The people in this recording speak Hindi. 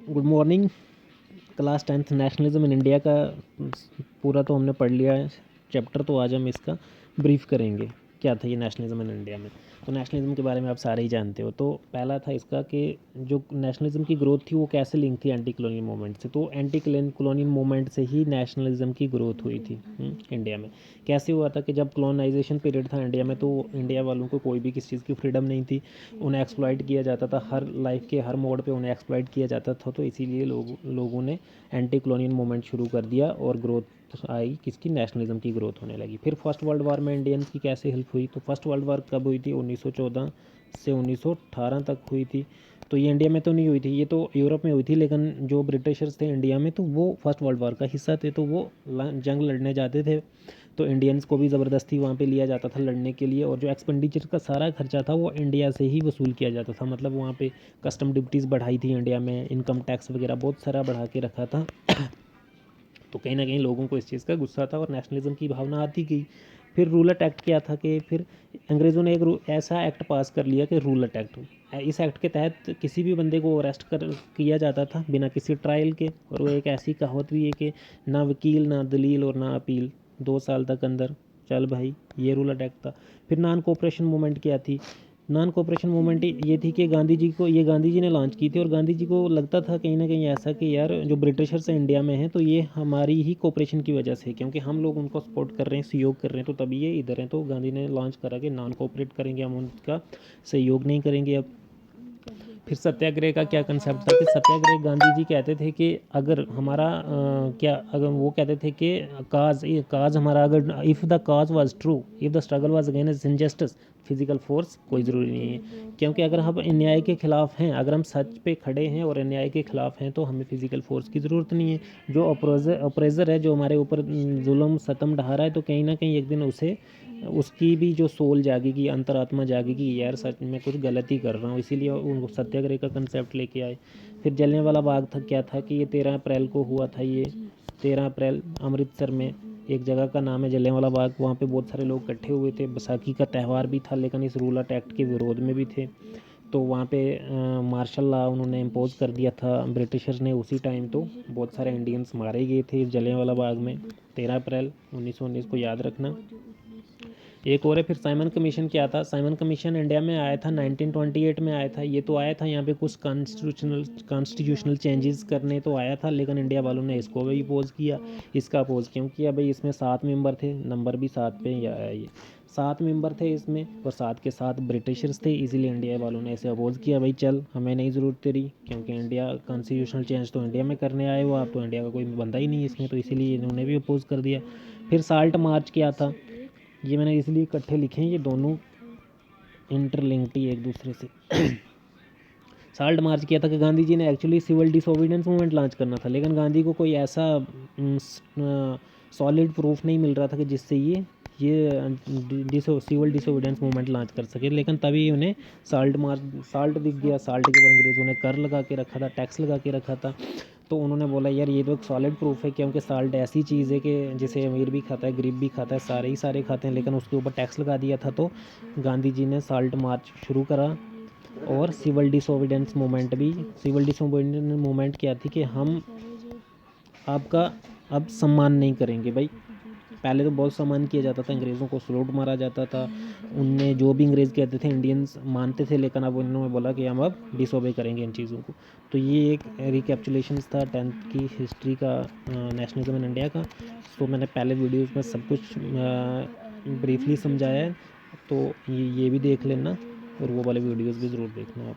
Good morning. Class 10th nationalism in India का पूरा तो हमने पढ़ लिया है चैप्टर, तो आज हम इसका ब्रीफ करेंगे क्या था ये नेशनलिज्म इन इंडिया में। तो नेशनलिज्म के बारे में आप सारे ही जानते हो। तो पहला था इसका कि जो नेशनलिज्म की ग्रोथ थी वो कैसे लिंक थी एंटी कॉलोनियल मूवमेंट से। तो एंटी कॉलोनियल मूवमेंट से ही नेशनलिज्म की ग्रोथ हुई थी इंडिया में। कैसे हुआ था कि जब कॉलोनाइजेशन पीरियड था इंडिया में, तो इंडिया वालों को कोई भी किसी चीज़ की फ्रीडम नहीं थी, उन्हें एक्सप्लॉइट किया जाता था, हर लाइफ के हर मोड पे उन्हें एक्सप्लॉइट किया जाता था। तो इसीलिए लोगों ने एंटी कॉलोनियल मूवमेंट शुरू कर दिया और ग्रोथ आई किसकी, नेशनलिज्म की ग्रोथ होने लगी। फिर फर्स्ट वर्ल्ड वार में इंडियंस की कैसे हेल्प हुई। तो फर्स्ट वर्ल्ड वार कब हुई थी, 1914 से 1918 तक हुई थी। तो ये इंडिया में तो नहीं हुई थी, ये तो यूरोप में हुई थी, लेकिन जो ब्रिटिशर्स थे इंडिया में तो वो फर्स्ट वर्ल्ड वार का हिस्सा थे, तो वो जंग लड़ने जाते थे। तो इंडियंस को भी ज़बरदस्ती वहाँ पे लिया जाता था लड़ने के लिए, और जो एक्सपेंडिचर का सारा खर्चा था वो इंडिया से ही वसूल किया जाता था। मतलब वहाँ पे कस्टम ड्यूटीज़ बढ़ाई थी इंडिया में, इनकम टैक्स वगैरह बहुत सारा बढ़ा के रखा था। तो कहीं ना कहीं लोगों को इस चीज़ का गुस्सा था और नेशनलिज्म की भावना आती गई। फिर रूलर एक्ट क्या था कि फिर अंग्रेज़ों ने एक ऐसा एक्ट पास कर लिया कि रूलर एक्ट। इस एक्ट के तहत किसी भी बंदे को अरेस्ट कर किया जाता था बिना किसी ट्रायल के, और वो एक ऐसी कहावत भी है कि ना वकील ना दलील और ना अपील, 2 साल तक अंदर चल भाई। ये रूलर एक्ट था। फिर नॉन कोऑपरेशन मूवमेंट क्या थी। नॉन कोऑपरेशन मूवमेंट ये थी कि गांधी जी ने लॉन्च की थी, और गांधी जी को लगता था कहीं ना कहीं ऐसा कि यार जो ब्रिटिशर्स इंडिया में हैं तो ये हमारी ही कोऑपरेशन की वजह से, क्योंकि हम लोग उनको सपोर्ट कर रहे हैं, सहयोग कर रहे हैं, तो तभी ये इधर हैं। तो गांधी ने लॉन्च करा कि नॉन कोऑपरेट करेंगे, हम उनका सहयोग नहीं करेंगे अब। फिर सत्याग्रह का क्या कंसेप्ट था कि सत्याग्रह गांधी जी कहते थे कि अगर हमारा अगर वो कहते थे कि काज हमारा, अगर if the cause was true, if the struggle was against injustice, physical force कोई ज़रूरी नहीं है। क्योंकि अगर हम अन्याय के ख़िलाफ़ हैं, अगर हम सच पे खड़े हैं और अन्याय के ख़िलाफ़ हैं, तो हमें फिजिकल फोर्स की ज़रूरत नहीं है। जो अप्रेजर है, जो हमारे ऊपर जुल्म सतम ढा रहा है, तो कहीं ना कहीं एक दिन उसकी भी जो सोल जागेगी, अंतरात्मा जागेगी, यार सच में कुछ गलती कर रहा हूँ, इसीलिए उनको सत्याग्रह का कंसेप्ट लेके आए। फिर जलियांवाला बाग था, क्या था कि ये 13 अप्रैल को हुआ था। ये 13 अप्रैल अमृतसर में एक जगह का नाम है जलियांवाला बाग, वहाँ पे बहुत सारे लोग इकट्ठे हुए थे। बैसाखी का त्यौहार भी था, लेकिन इस रूल एक्ट के विरोध में भी थे। तो वहाँ पे मार्शल लॉ उन्होंने इम्पोज कर दिया था ब्रिटिशर्स ने उसी टाइम। तो बहुत सारे इंडियंस मारे गए थे जलियांवाला बाग में, 13 अप्रैल 1919 को याद रखना। एक और है फिर साइमन कमीशन क्या था। साइमन कमीशन इंडिया में आया था 1928 में आया था। ये तो आया था यहाँ पे कुछ कॉन्स्टिट्यूशनल चेंजेस करने तो आया था, लेकिन इंडिया वालों ने इसको भी अपोज किया। इसका अपोज क्यों किया भाई, इसमें 7 मेंबर थे, नंबर भी 7 पे ही आया ये, 7 मेंबर थे इसमें, और 7 के 7 ब्रिटिशर्स थे, इसीलिए इंडिया वालों ने इसे अपोज किया। भाई चल, हमें नहीं ज़रूरत तेरी, क्योंकि इंडिया कॉन्स्टिट्यूशनल चेंज तो इंडिया में करने आए हो आप, तो इंडिया का कोई बंदा ही नहीं है इसमें, तो इसीलिए इन्होंने भी अपोज कर दिया। फिर साल्ट मार्च क्या था, ये मैंने इसलिए इकट्ठे लिखे हैं, ये दोनों इंटरलिंक्ड ही एक दूसरे से। साल्ट मार्च किया था कि गांधी जी ने actually civil disobedience movement launch करना था, लेकिन गांधी को कोई ऐसा सॉलिड प्रूफ नहीं मिल रहा था कि जिससे ये सिविल डिसोबीडियंस मूवमेंट लॉन्च कर सके। लेकिन तभी उन्हें साल्ट दिख गया। साल्ट के ऊपर अंग्रेज़ों ने कर लगा के रखा था, टैक्स लगा के रखा था। तो उन्होंने बोला यार ये तो एक सॉलिड प्रूफ है, क्योंकि साल्ट ऐसी चीज़ है कि जिसे अमीर भी खाता है, गरीब भी खाता है, सारे ही सारे खाते हैं, लेकिन उसके ऊपर टैक्स लगा दिया था। तो गांधी जी ने साल्ट मार्च शुरू करा। और सिविल डिसोबीडियंस मूवमेंट क्या थी कि हम आपका अब सम्मान नहीं करेंगे भाई। पहले तो बहुत सम्मान किया जाता था, अंग्रेज़ों को सलूट मारा जाता था, उनने जो भी अंग्रेज़ कहते थे इंडियंस मानते थे, लेकिन अब उन्होंने बोला कि हम अब डिसोबे करेंगे इन चीज़ों को। तो ये एक रिकैप्चुलेशन था 10th की हिस्ट्री का, नेशनलिज्म इन इंडिया का। तो मैंने पहले वीडियोज़ में सब कुछ ब्रीफली समझाया है, तो ये भी देख लेना, और वो वाले वीडियोज़ भी ज़रूर देखना आप।